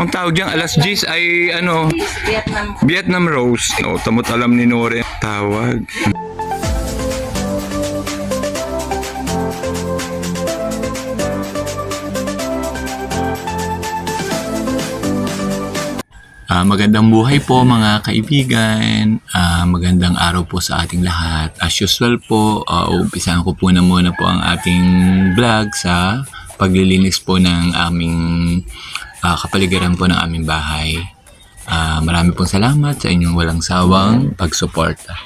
Ang tawag diyang alas 10 ay ano, Vietnam Rose. O, tamot alam ni Nore ang tawag. Magandang buhay po mga kaibigan. Magandang araw po sa ating lahat. As usual po, umpisahan ko po na muna po ang ating vlog sa paglilinis po ng aming kapaligiran po ng aming bahay. Marami pong salamat sa inyong walang sawang pagsuporta.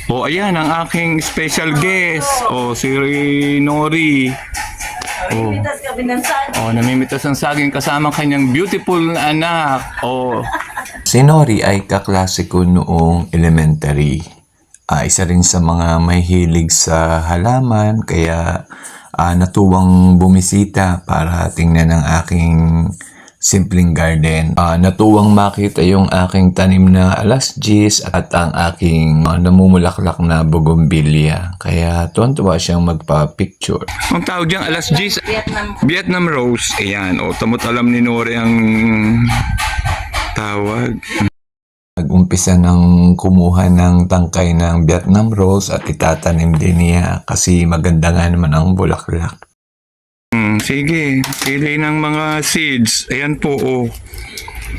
O ayan ang aking special guest. O si Nori. Namimitas kami ng saging. Namimitas ng saging kasama kanyang beautiful na anak. Si Nori ay kaklase ko noong elementary. Isa rin sa mga may hilig sa halaman kaya natuwang bumisita para tingnan ang aking simpleng garden. Natuwang makita yung aking tanim na alasjis at ang aking namumulaklak na bougainvillea. Kaya tuwan-tuwa siyang magpa-picture. Ang tawag diyang alas 10 Vietnam Rose. Ayan, tamot alam ni Nore ang tawag. Nag-umpisa ng kumuha ng tangkay ng Vietnam Rose at itatanim din niya kasi maganda nga naman ang bulaklak. Sige, pili ng mga seeds. Ayan po,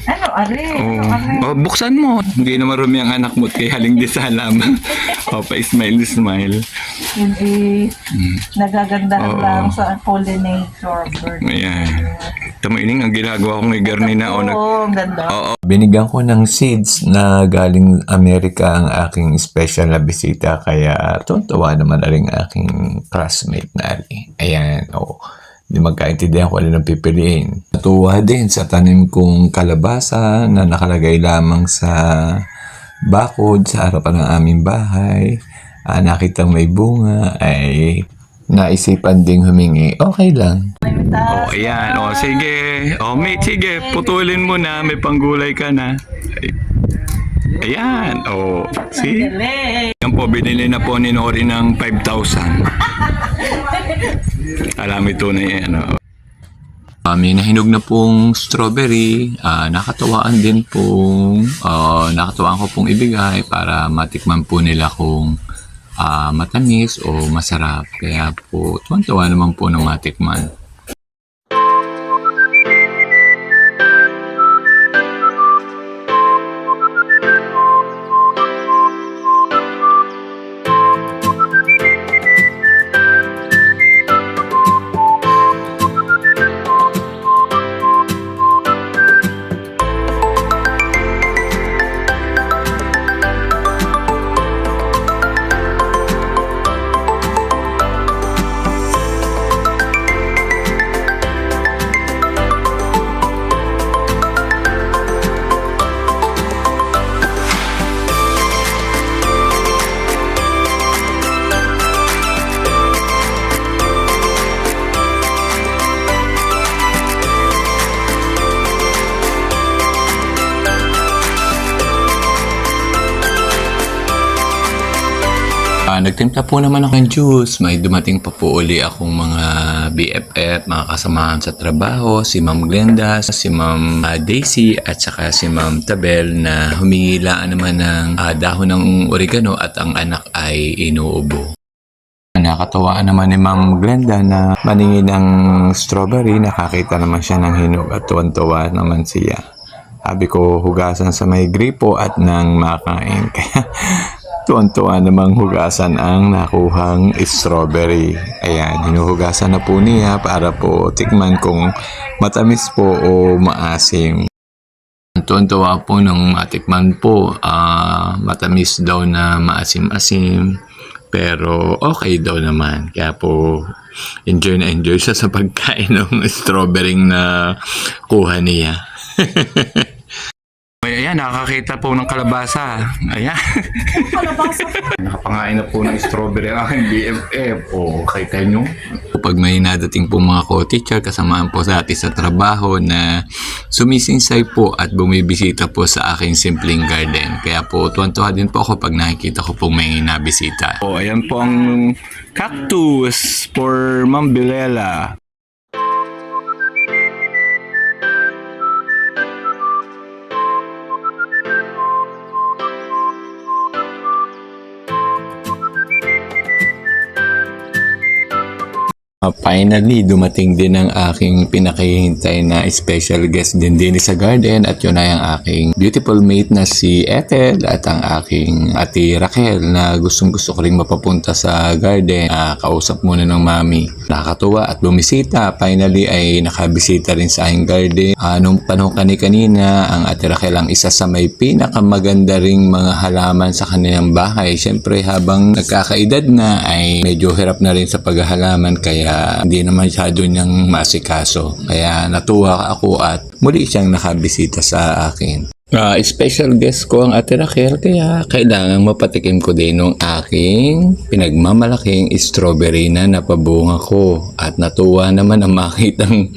Ano, are? buksan mo. Hindi na marumi ang anak mo kay haling di sa halaman. Pa-smile. Hindi nagagandahan lang sa pollinator bird. Ayan. Tamayining ang ginagawa kong igarnina. Oo, ang ganda. Binigyan ko ng seeds na galing Amerika ang aking special na bisita kaya tuwa naman na rin aking classmate na Ali. Ayan, Hindi magkaintindihan kung ano nang pipiliin. Natuwa din sa tanim kong kalabasa na nakalagay lamang sa bakod sa harapan ng aming bahay. Nakitang may bunga ay naisipan ding humingi. Okay lang. Ayan. Sige. Mate, sige. Putulin mo na. May panggulay ka na. Ayan. See? Yan po, binili na po ni Nori ng 5,000. Alam ito na yan. May nahinog na pong strawberry, nakatawaan din pong, nakatawaan ko pong ibigay para matikman po nila kung matamis o masarap. Kaya po, tuwan-tuwa naman po na matikman. Nagtimpla po naman ako ng juice. May dumating pa po uli akong mga BFF, mga kasamahan sa trabaho, si Ma'am Glenda, si Ma'am Daisy, at saka si Ma'am Tabel na humingilaan naman ng dahon ng oregano at ang anak ay inuubo. Nakatawaan naman ni Ma'am Glenda na maningin ng strawberry. Nakakita naman siya ng hinog at tuwan-tuwa naman siya. Sabi ko, hugasan sa may gripo at nang makain. Kaya tuwan-tuwa namang hugasan ang nakuhang strawberry. Ayan, hinuhugasan na po niya para po tikman kung matamis po o maasim. Tuwan-tuwa po nung matikman po, matamis daw na maasim-asim. Pero okay daw naman. Kaya po, enjoy na enjoy siya sa pagkain ng strawberry na kuha niya. Ayan, nakakita po ng kalabasa. Ayan. Kalabasa. Nakapangain na po ng strawberry ang aking BFF. O, kita nyo. Pag may nadating po mga co-teacher, kasamaan po sa atin sa trabaho na sumisinsay po at bumibisita po sa aking simpleng garden. Kaya po, tuwan-tuwa din po ako pag nakikita ko pong may nabisita. O, ayan po ang cactus for Ma'am Bilela. Finally, dumating din ang aking pinakahihintay na special guest din sa garden at yun ay ang aking beautiful mate na si Ethel at ang aking ate Raquel na gustong-gusto ko rin mapapunta sa garden. Kausap muna ng mami. Nakakatuwa at bumisita. Finally ay nakabisita rin sa aking garden. Nung panahon kanina, ang ate Raquel ang isa sa may pinakamaganda ring mga halaman sa kanilang bahay. Siyempre habang nagkakaedad na ay medyo hirap na rin sa paghahalaman kaya hindi naman masyado niyang masikaso. Kaya natuwa ako at muli siyang nakabisita sa akin. Special guest ko ang ate Raquel kaya kailangan mapatikim ko din ng aking pinagmamalaking strawberry na napabunga ko. At natuwa naman ang makitang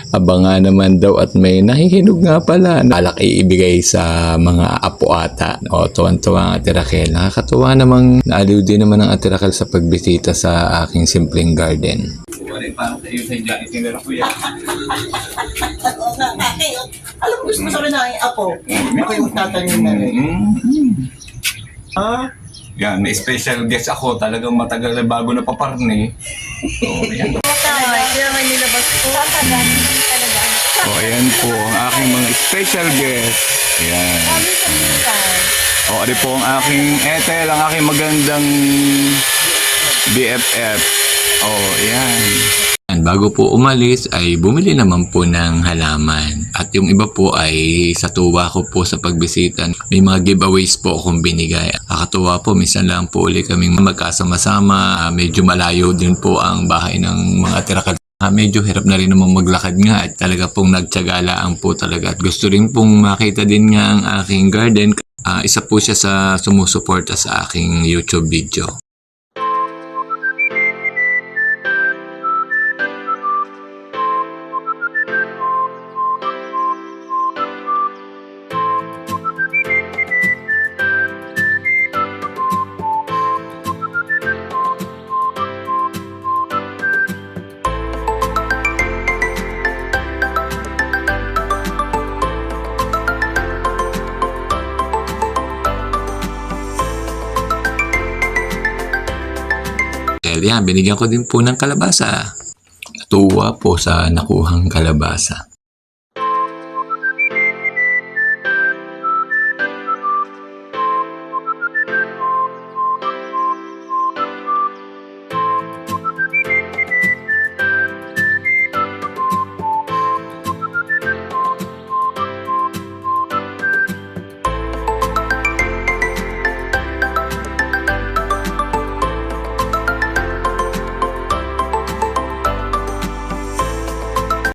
abangan naman daw at may nahihinog nga pala. Alak iibigay sa mga apo ata. O, tuwan-tuwa ang ate Raquel. Nakakatuwa namang naaliw din naman ang ate Raquel sa pagbisita sa aking simpleng garden. Paano kayo sa dyan? Itinira ko yan. Oo nga, alam mo, gusto mo sabi na ang apo. Ako yung tatanim na rin. Yan, may special guest ako. Talagang matagal na bago na paparni. So, ayan. Kaya nga nilabas ko. Tatanim talaga. So, ayan po ang aking mga special guest. Ayan. Kami sa Mintay. O, ano po ang aking Ethel, ang aking magandang BFF. Oh, ayan. Bago po umalis ay bumili naman po ng halaman. At yung iba po ay sa tuwa ko po sa pagbisita. May mga giveaways po akong binigay. Nakakatuwa po, minsan lang po ulit kaming magkasama-sama. Medyo malayo din po ang bahay ng mga tirakal. Medyo hirap na rin naman maglakad nga at talaga pong nagtiyagalaan po talaga. At gusto rin pong makita din nga ang aking garden. Isa po siya sa sumusuporta sa aking YouTube video. dahil yan, binigyan ko din po ng kalabasa. Natuwa po sa nakuhang kalabasa.